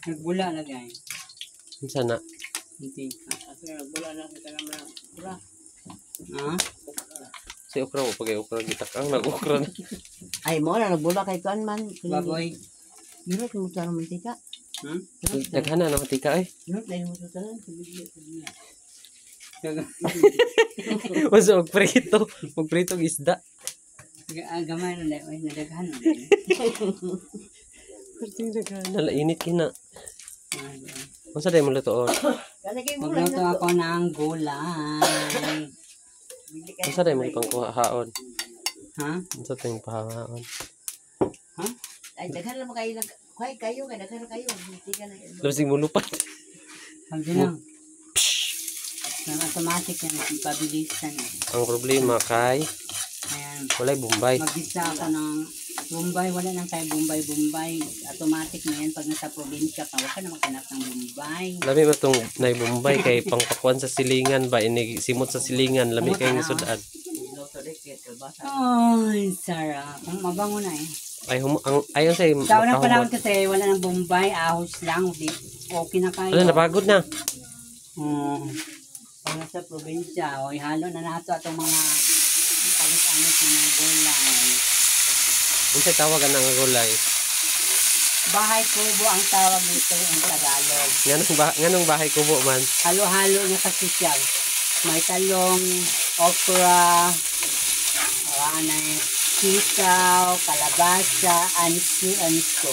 Nagbula na guys. Sana. Hindi ka. Kasi nagbula na kita naman. Pura. Ha? Si okra mo pag okra gitak ang nag-okra na. Ay mo na nagbula kay kuan man. Baboy. Dirot mo sa mantika. Hmm? Daghana na matika eh. Dirot dahil mo sa tanan. Masa magprito. Magprito ng isda. Gamay na dahil. Uy, nadaghan na. Perting daghana. Nalainit kina. Masa dahil mo lutoon? Magluto ako ng gulay. Masa dahil mo ipangkuhaon? Ha? Masa tayong pahangaon? Ha? Ay daghan lang kayo lang. Kuy kayo kay daghan kayo. Hindi ka na. Lasing mo lupat. Sabi lang. Nang automatic yan. Ipabilisan yan. Ang problema kay Ayan. walay Bombay. Mag-isa ako ng Bombay. Wala nang tayo Bombay. Automatic na yan. Pag nasa probinsya ka, huwag ka na maghanap ng Bombay. Lami ba itong nay Bombay kay pangpakuan sa silingan ba? Ini simot sa silingan. Lami kayong sudad. Ay, sarap. Ang mabango na eh. Ay, ayon sa Sa unang panahon kasi wala nang Bombay. Ahos lang. Okay na kayo. Ano, napagod na. Pag nasa probinsya, o ihalo na nato itong mga palit-alit na mga gulay. Kung sa'y tawagan ng gulay. Bahay kubo ang tawag dito ang Tagalog. Nganong bahay kubo man? Halo-halo na kasi siya. May talong, okra, anay, sitaw, kalabasa, anso.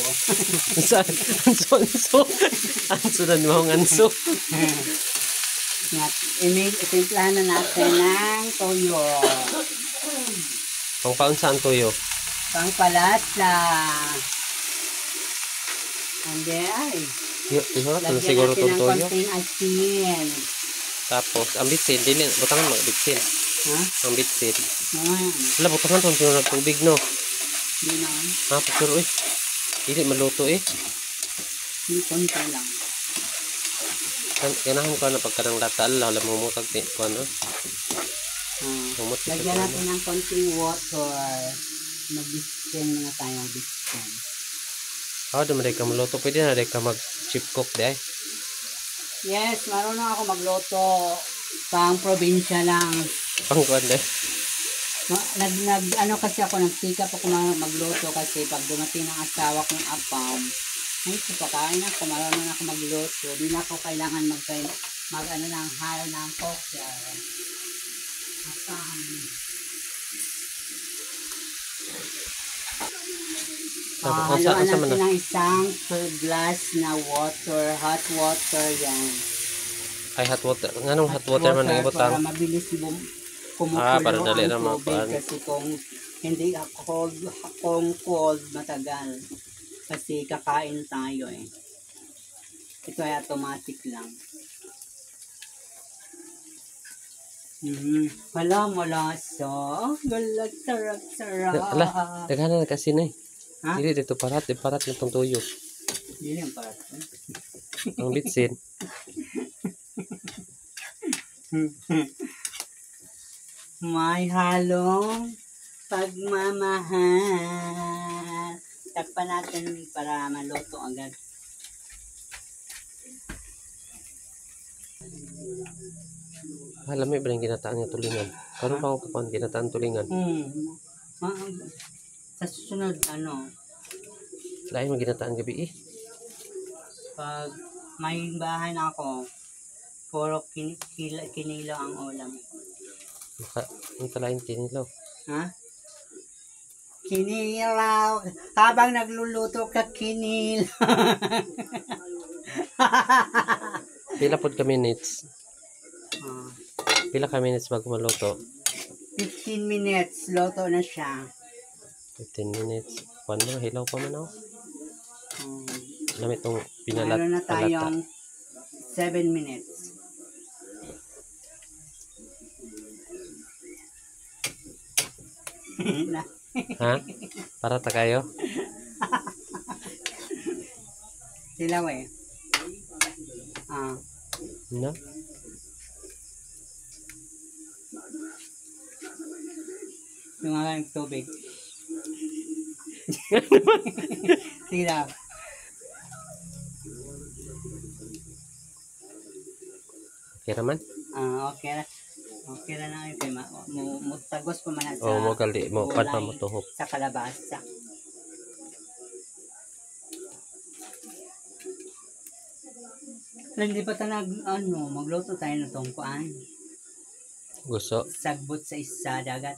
Saan? Anso. Anso na mo ang anso. Itimplahan na natin ng toyo. Pang paon saan toyo? Pangpalasa. Ande ay. Iharap na Lagyan siguro natin itong ng toyo. konting asin. Tapos, ang bitsin. Dili, butangan mo, bitsin. Ha? Ang bitsin. Ayan. Wala, butangan itong tinunod ng tubig, no? Hindi na. Ha, pero eh. Hindi maluto eh. Hindi konti lang. Ganahan ko na pagkanang lata. Alam mo mo tag ko ano? Lagyan natin ng konting water. Mag-bisken na tayo. Bisken. Dumaday ka maluto. Pwede na rin ka mag-chip cook di ay. Yes, marunong ako magluto. Pang probinsya lang. Pangkuan di. Ano kasi ako, nagsikap ako magluto kasi pag dumating ng asawa kong apam, ay, pagkain ako, marunong ako magluto. Di na ako kailangan mag-ano ng hal ng cooker. Haluan natin ng isang glass na water, hot water yan. Ay, hot water. Nganong hot water man ang ibutang? Para mabilis kumukulo para dali ang na tubig. mapaan. Kasi kung hindi cold, matagal. Kasi kakain tayo eh. Ito ay automatic lang. Wala mo lasa. Galag, sarap. Ala, daghan na kasi na eh. Ha? Dili dito parat na itong tuyo. Yun yung parat. Ang bitsin. May halong pagmamahal. Takpan natin para maluto agad. Alam mo ba yung ginataan niya tulingan? Karon pa ako kapan ginataan tulingan? Sa susunod, Lain mo ginataan gabi eh. pag may bahay na ako, puro kinilaw ang ulam. Ang talain kinilaw. Ha? Kinilaw. Habang nagluluto ka, kinilaw. Pila pod ka minutes? Pila ka minutes bago maluto? 15 minutes, luto na siya. 15 minutes. Paano? Hilaw pa man ako. Alam itong pinalat. Meron na tayong 7 minutes. Ha? Para ta kayo? Silaw eh. No? Yung nga ng tubig. Sige daw. Okay raman? Okay ra. Okay ra na yun kay mutagos pa man na sa O mo gali mo gulay, pa mo tuhop. sa kalabasa. Hindi pa tayo magluto tayo ng tong kuan. Gusto. Sagbot sa isa dagat.